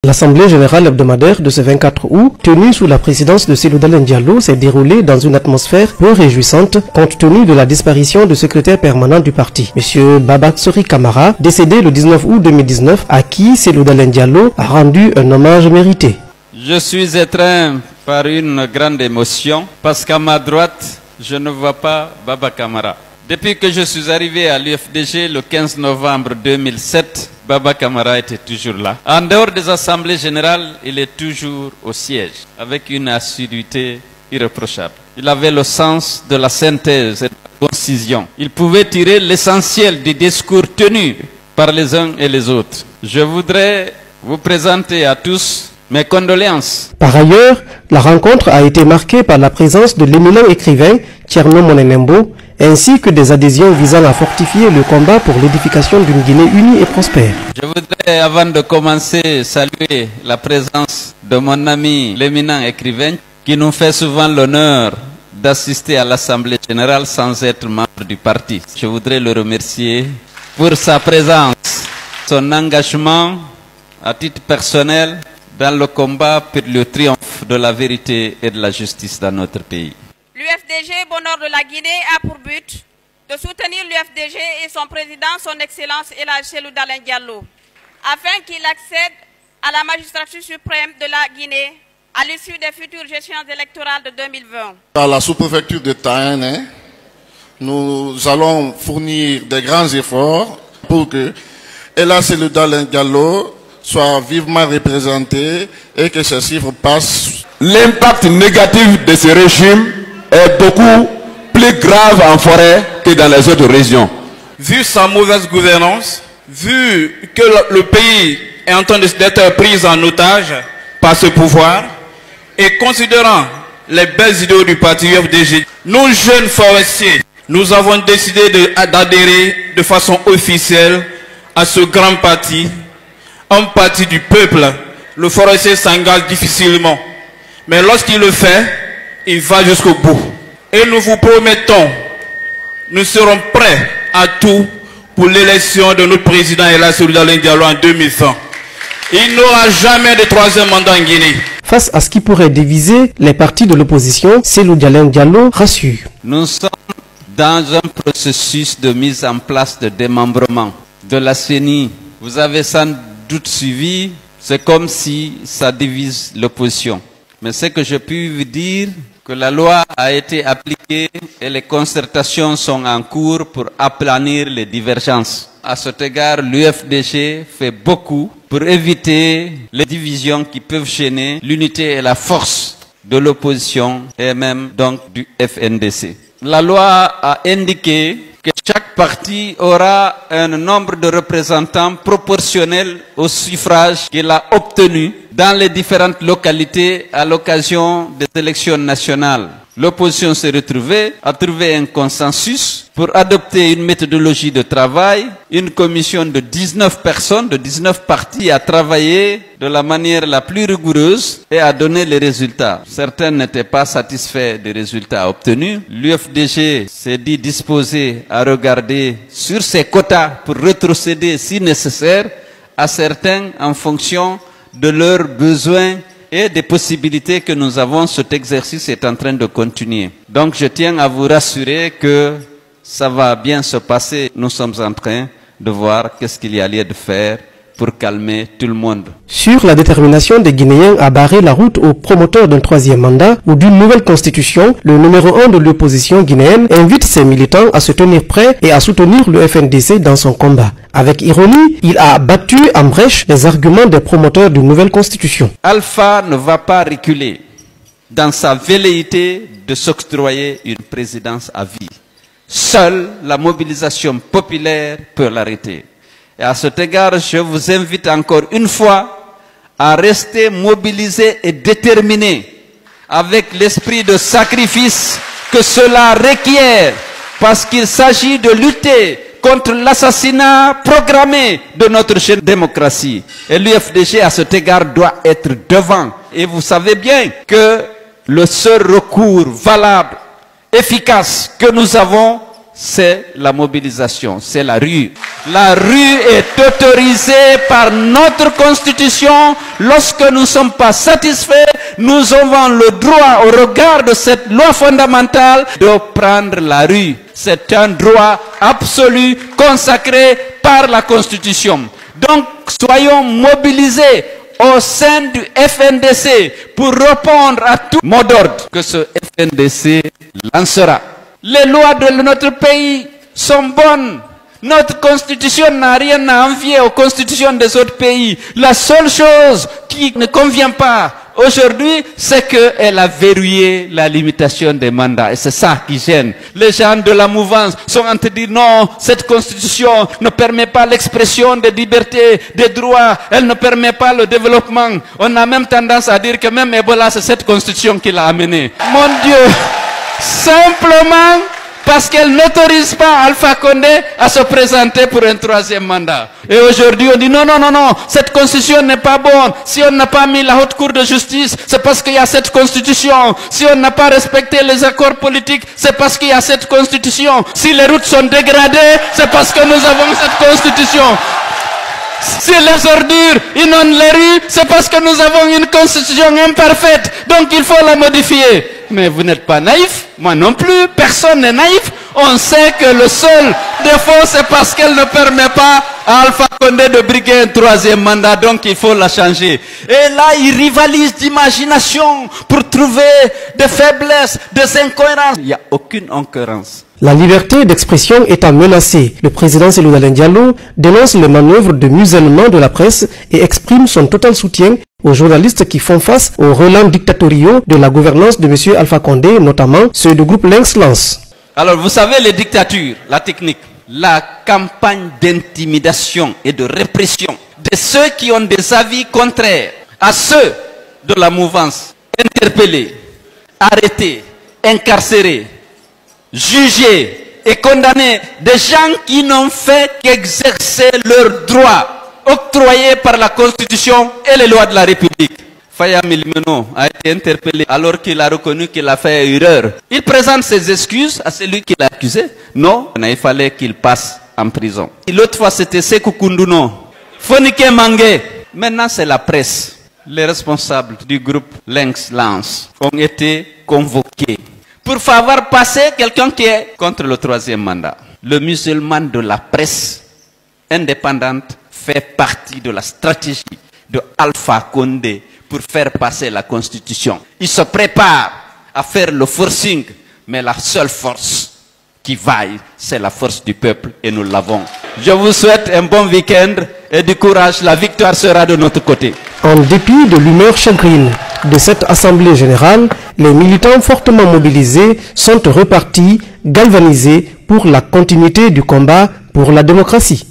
L'Assemblée générale hebdomadaire de ce 24 août, tenue sous la présidence de Cellou Dalein Diallo, s'est déroulée dans une atmosphère peu réjouissante compte tenu de la disparition du secrétaire permanent du parti, M. Babaksori Kamara, décédé le 19 août 2019, à qui Cellou Dalein Diallo a rendu un hommage mérité. Je suis étreint par une grande émotion parce qu'à ma droite, je ne vois pas Baba Kamara. Depuis que je suis arrivé à l'UFDG le 15 novembre 2007, Baba Kamara était toujours là. En dehors des assemblées générales, il est toujours au siège, avec une assiduité irréprochable. Il avait le sens de la synthèse et de la concision. Il pouvait tirer l'essentiel des discours tenus par les uns et les autres. Je voudrais vous présenter à tous mes condoléances. Par ailleurs, la rencontre a été marquée par la présence de l'éminent écrivain Thierno Monenembo, ainsi que des adhésions visant à fortifier le combat pour l'édification d'une Guinée unie et prospère. Je voudrais, avant de commencer, saluer la présence de mon ami, l'éminent écrivain, qui nous fait souvent l'honneur d'assister à l'Assemblée générale sans être membre du parti. Je voudrais le remercier pour sa présence, son engagement à titre personnel dans le combat pour le triomphe de la vérité et de la justice dans notre pays. L'UFDG Bonheur de la Guinée a pour but de soutenir l'UFDG et son président, son Excellence Elhadji Cellou Dalein Diallo, afin qu'il accède à la magistrature suprême de la Guinée à l'issue des futures échéances électorales de 2020. À la sous-préfecture de Taïn, nous allons fournir des grands efforts pour que Elhadji Cellou Dalein Diallo soit vivement représenté et que ces chiffres passent. L'impact négatif de ce régime est beaucoup plus grave en forêt que dans les autres régions. Vu sa mauvaise gouvernance, vu que le pays est en train d'être pris en otage par ce pouvoir, et considérant les belles idées du parti UFDG, nous jeunes forestiers, nous avons décidé d'adhérer de façon officielle à ce grand parti, un parti du peuple. Le forestier s'engage difficilement, mais lorsqu'il le fait, il va jusqu'au bout. Et nous vous promettons, nous serons prêts à tout pour l'élection de notre président Elhadji Cellou Dalein Diallo en 2020. Il n'aura jamais de troisième mandat en Guinée. Face à ce qui pourrait diviser les partis de l'opposition, Cellou Dalein Diallo rassure. Nous sommes dans un processus de mise en place de démembrement de la CENI. Vous avez sans doute suivi, c'est comme si ça divise l'opposition. Mais ce que je puis vous dire, que la loi a été appliquée et les concertations sont en cours pour aplanir les divergences. À cet égard, l'UFDG fait beaucoup pour éviter les divisions qui peuvent gêner l'unité et la force de l'opposition et même donc du FNDC. La loi a indiqué que chaque parti aura un nombre de représentants proportionnel au suffrage qu'il a obtenu dans les différentes localités à l'occasion des élections nationales. L'opposition s'est retrouvée, a trouvé un consensus pour adopter une méthodologie de travail. Une commission de 19 personnes, de 19 partis a travaillé de la manière la plus rigoureuse et a donné les résultats. Certains n'étaient pas satisfaits des résultats obtenus. L'UFDG s'est dit disposé à regarder sur ses quotas pour rétrocéder si nécessaire à certains en fonction de leurs besoins et des possibilités que nous avons. Cet exercice est en train de continuer. Donc je tiens à vous rassurer que ça va bien se passer. Nous sommes en train de voir qu'est-ce qu'il y a lieu de faire pour calmer tout le monde. Sur la détermination des Guinéens à barrer la route aux promoteurs d'un troisième mandat ou d'une nouvelle constitution, le numéro 1 de l'opposition guinéenne invite ses militants à se tenir prêts et à soutenir le FNDC dans son combat. Avec ironie, il a battu en brèche les arguments des promoteurs d'une nouvelle constitution. Alpha ne va pas reculer dans sa velléité de s'octroyer une présidence à vie. Seule la mobilisation populaire peut l'arrêter. Et à cet égard, je vous invite encore une fois à rester mobilisés et déterminés avec l'esprit de sacrifice que cela requiert, parce qu'il s'agit de lutter contre l'assassinat programmé de notre jeune démocratie. Et l'UFDG, à cet égard, doit être devant. Et vous savez bien que le seul recours valable, efficace que nous avons, c'est la mobilisation, c'est la rue. La rue est autorisée par notre constitution. Lorsque nous ne sommes pas satisfaits, nous avons le droit, au regard de cette loi fondamentale, de prendre la rue. C'est un droit absolu consacré par la constitution. Donc, soyons mobilisés au sein du FNDC pour répondre à tout mot d'ordre que ce FNDC lancera. Les lois de notre pays sont bonnes. Notre constitution n'a rien à envier aux constitutions des autres pays. La seule chose qui ne convient pas aujourd'hui, c'est qu'elle a verrouillé la limitation des mandats. Et c'est ça qui gêne. Les gens de la mouvance sont en train de dire non, cette constitution ne permet pas l'expression des libertés, des droits. Elle ne permet pas le développement. On a même tendance à dire que même Ebola, c'est cette constitution qui l'a amené. Mon Dieu! Simplement parce qu'elle n'autorise pas Alpha Condé à se présenter pour un troisième mandat. Et aujourd'hui, on dit non, non, non, non, cette constitution n'est pas bonne. Si on n'a pas mis la haute cour de justice, c'est parce qu'il y a cette constitution. Si on n'a pas respecté les accords politiques, c'est parce qu'il y a cette constitution. Si les routes sont dégradées, c'est parce que nous avons cette constitution. Si les ordures inondent les rues, c'est parce que nous avons une constitution imparfaite. Donc il faut la modifier. Mais vous n'êtes pas naïf, moi non plus, personne n'est naïf. On sait que le seul défaut, c'est parce qu'elle ne permet pas à Alpha Condé de briguer un troisième mandat, donc il faut la changer. Et là, ils rivalisent d'imagination pour trouver des faiblesses, des incohérences. Il n'y a aucune incohérence. La liberté d'expression étant menacée, le président Cellou Dalein Diallo dénonce les manœuvres de musellement de la presse et exprime son total soutien aux journalistes qui font face aux relents dictatoriaux de la gouvernance de M. Alpha Condé, notamment ceux du groupe Lynx-Lance. Alors, vous savez, les dictatures, la technique, la campagne d'intimidation et de répression de ceux qui ont des avis contraires à ceux de la mouvance, interpellés, arrêtés, incarcérés, jugés et condamnés, des gens qui n'ont fait qu'exercer leurs droits octroyés par la Constitution et les lois de la République. Faya Milimeno a été interpellé alors qu'il a reconnu qu'il a fait erreur. Il présente ses excuses à celui qui l'a accusé. Non, il fallait qu'il passe en prison. L'autre fois, c'était Sekou Kounduno, Fonike Mangé. Maintenant, c'est la presse. Les responsables du groupe Lynx-Lance ont été convoqués pour faire passer quelqu'un qui est contre le troisième mandat. Le musulman de la presse indépendante fait partie de la stratégie de Alpha Condé pour faire passer la Constitution. Il se prépare à faire le forcing, mais la seule force qui vaille, c'est la force du peuple et nous l'avons. Je vous souhaite un bon week-end et du courage, la victoire sera de notre côté. En dépit de l'humeur chagrine de cette assemblée générale, les militants fortement mobilisés sont repartis, galvanisés pour la continuité du combat pour la démocratie.